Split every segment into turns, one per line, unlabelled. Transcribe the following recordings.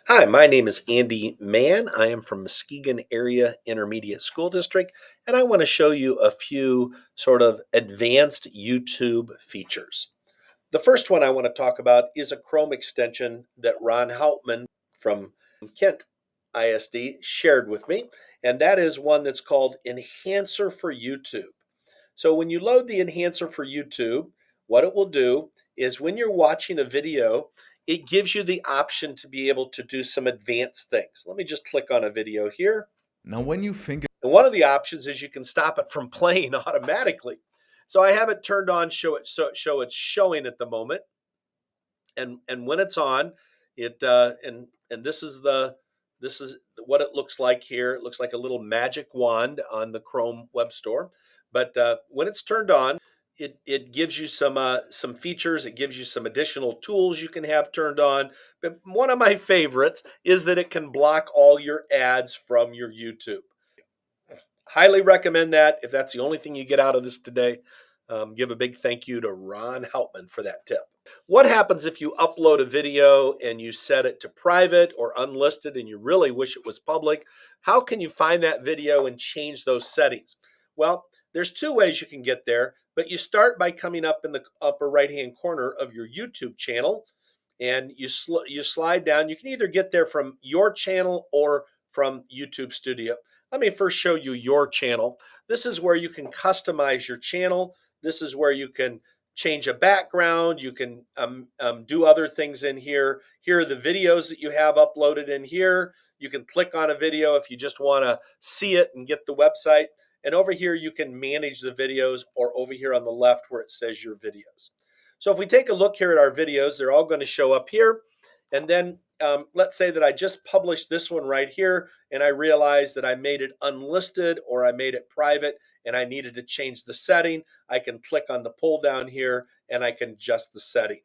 Hi, my name is Andy Mann. I am from Muskegon Area Intermediate School District, and I want to show you a few sort of advanced YouTube features. The first one I want to talk about is a Chrome extension that Ron Hauptman from Kent ISD shared with me, and that is one that's called Enhancer for YouTube. So when you load the enhancer for YouTube, what it will do is when you're watching a video, it gives you the option to be able to do some advanced things. Let me just click on a video here.
Now, when you think
And one of the options is you can stop it from playing automatically. So I have it turned on, show it's showing at the moment. And when it's on, and this is what it looks like here. It looks like a little magic wand on the Chrome Web Store. But when it's turned on, it gives you some features. It gives you some additional tools you can have turned on. But one of my favorites is that it can block all your ads from your YouTube. Highly recommend that. If that's the only thing you get out of this today, give a big thank you to Ron Hauptman for that tip. What happens if you upload a video and you set it to private or unlisted and you really wish it was public? How can you find that video and change those settings? Well, there's two ways you can get there, but you start by coming up in the upper right-hand corner of your YouTube channel, and you slide down. You can either get there from your channel or from YouTube Studio. Let me first show you your channel. This is where you can customize your channel. This is where you can change a background. You can do other things in here. Here are the videos that you have uploaded in here. You can click on a video if you just want to see it and get the website. And over here, you can manage the videos, or over here on the left where it says your videos. So if we take a look here at our videos, they're all going to show up here. And then let's say that I just published this one right here, and I realized that I made it unlisted or I made it private and I needed to change the setting. I can click on the pull down here and I can adjust the setting.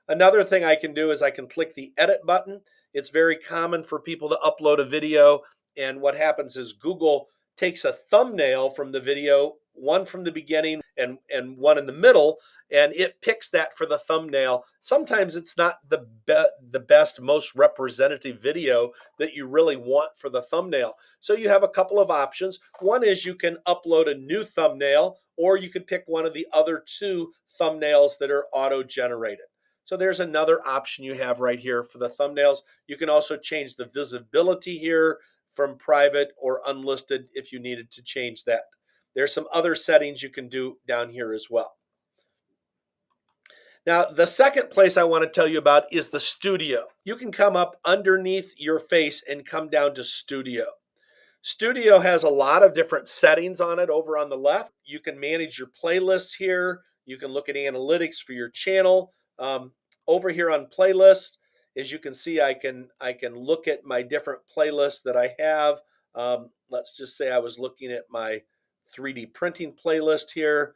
Another thing I can do is I can click the edit button. It's very common for people to upload a video, and what happens is Google takes a thumbnail from the video, one from the beginning and one in the middle, and it picks that for the thumbnail. Sometimes it's not the best, most representative video that you really want for the thumbnail. So you have a couple of options. One is you can upload a new thumbnail, or you could pick one of the other two thumbnails that are auto-generated. So there's another option you have right here for the thumbnails. You can also change the visibility here from private or unlisted if you needed to change that. There's some other settings you can do down here as well. Now, the second place I want to tell you about is the studio. You can come up underneath your face and come down to studio. Studio has a lot of different settings on it over on the left. You can manage your playlists here. You can look at analytics for your channel. Over here on playlists, as you can see, I can look at my different playlists that I have. Let's just say I was looking at my 3D printing playlist here,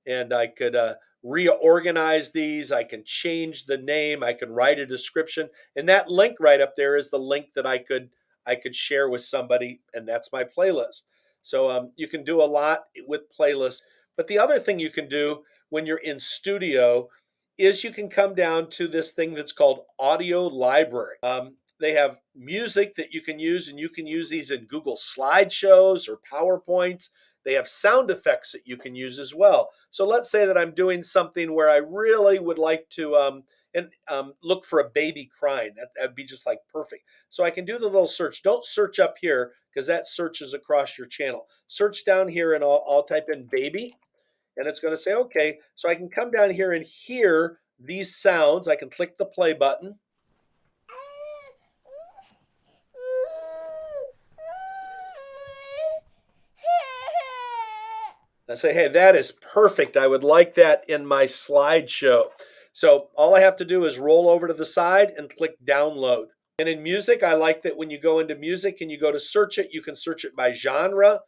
and I could reorganize these. I can change the name. I can write a description, and that link right up there is the link that I could share with somebody, and that's my playlist. So you can do a lot with playlists. But the other thing you can do when you're in studio is you can come down to this thing that's called audio library. They have music that you can use, and you can use these in Google slideshows or PowerPoints. They have sound effects that you can use as well. So let's say that I'm doing something where I really would like to look for a baby crying. That'd be just like perfect. So I can do the little search. Don't search up here because that searches across your channel. Search down here and I'll type in baby, and it's going to say, okay, so I can come down here and hear these sounds. I can click the play button. I say, hey, that is perfect. I would like that in my slideshow. So all I have to do is roll over to the side and click download. And in music, I like that when you go into music and you go to search it, you can search it by genre.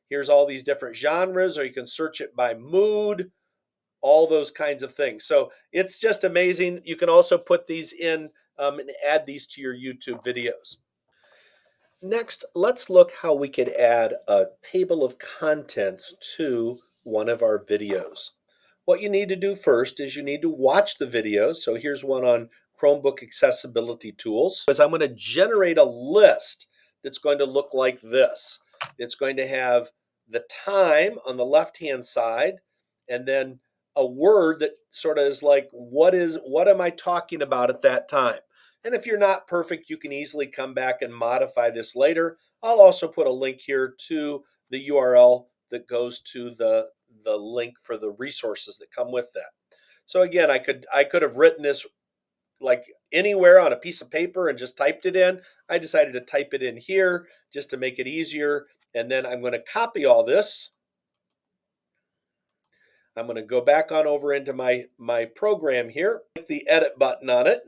Here's all these different genres, or you can search it by mood, all those kinds of things. So it's just amazing. You can also put these in and add these to your YouTube videos. Next, let's look how we could add a table of contents to one of our videos. What you need to do first is you need to watch the video. So here's one on Chromebook accessibility tools is I'm going to generate a list that's going to look like this. It's going to have the time on the left-hand side, and then a word that sort of is like, what am I talking about at that time? And if you're not perfect, you can easily come back and modify this later. I'll also put a link here to the URL that goes to the link for the resources that come with that. So again, I could have written this like anywhere on a piece of paper and just typed it in. I decided to type it in here just to make it easier. And then I'm going to copy all this. I'm going to go back on over into my program here, click the edit button on it,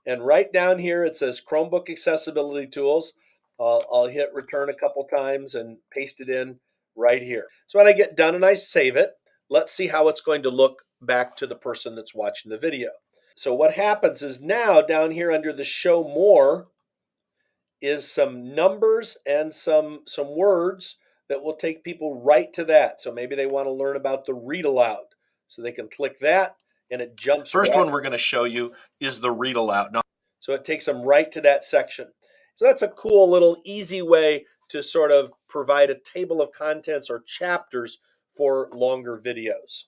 and right down here it says Chromebook accessibility tools. I'll hit return a couple times and paste it in right here. So when I get done and I save it, let's see how it's going to look back to the person that's watching the video. So what happens is now down here under the show more is some numbers and some words that will take people right to that. So maybe they want to learn about the read aloud. So they can click that and it jumps. First one we're going to show you is the read aloud. So it takes them right to that section. So that's a cool little easy way to sort of provide a table of contents or chapters for longer videos.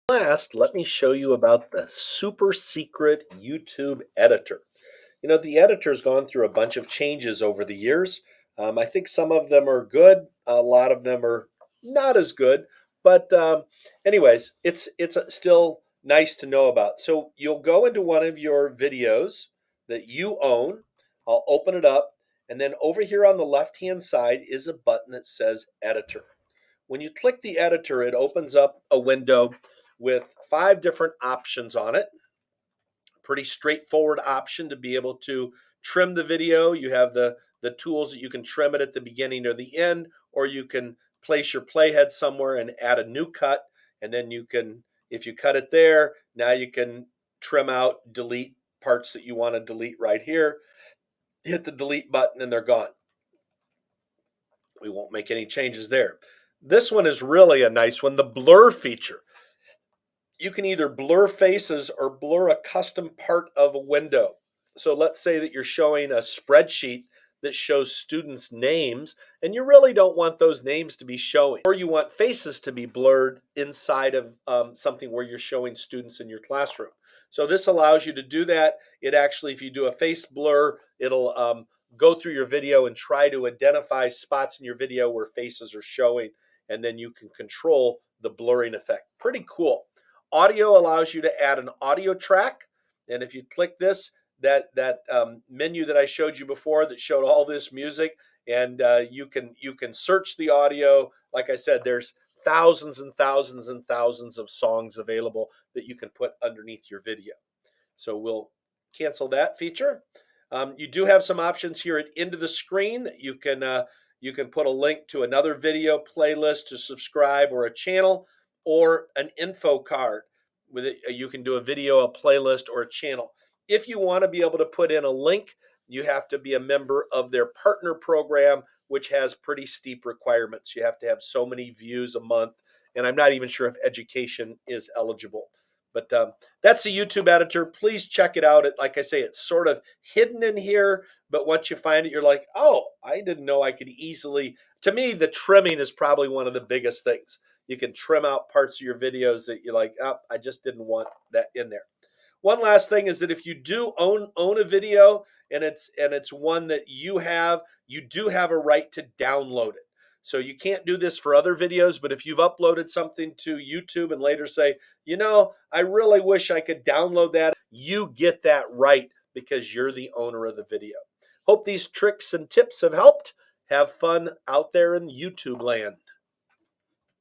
Last, let me show you about the super secret YouTube editor. You know, the editor's gone through a bunch of changes over the years. I think some of them are good. A lot of them are not as good. But anyways, it's still nice to know about. So you'll go into one of your videos that you own. I'll open it up. And then over here on the left-hand side is a button that says Editor. When you click the editor, it opens up a window with 5 different options on it. Pretty straightforward option to be able to trim the video. You have the tools that you can trim it at the beginning or the end, or you can place your playhead somewhere and add a new cut. And then you can, if you cut it there, now you can trim out, delete parts that you want to delete right here. Hit the delete button and they're gone. We won't make any changes there. This one is really a nice one, the blur feature. You can either blur faces or blur a custom part of a window. So let's say that you're showing a spreadsheet that shows students' names, and you really don't want those names to be showing, or you want faces to be blurred inside of something where you're showing students in your classroom. So this allows you to do that. It actually, if you do a face blur, it'll go through your video and try to identify spots in your video where faces are showing, and then you can control the blurring effect. Pretty cool. Audio allows you to add an audio track, and if you click this, that menu that I showed you before that showed all this music, and you can search the audio. Like I said, there's thousands and thousands and thousands of songs available that you can put underneath your video. So we'll cancel that feature. You do have some options here at end of the screen that you can put a link to another video playlist to subscribe, or a channel, or an info card with it. You can do a video, a playlist, or a channel. If you want to be able to put in a link, you have to be a member of their partner program, which has pretty steep requirements. You have to have so many views a month, and I'm not even sure if education is eligible. But that's the YouTube editor. Please check it out. Like I say, it's sort of hidden in here, but once you find it, you're like, oh, I didn't know I could easily. To me, the trimming is probably one of the biggest things. You can trim out parts of your videos that you're like, oh, I just didn't want that in there. One last thing is that if you do own a video and it's one that you do have a right to download it. So you can't do this for other videos, but if you've uploaded something to YouTube and later say, you know, I really wish I could download that, you get that right because you're the owner of the video. Hope these tricks and tips have helped. Have fun out there in YouTube land.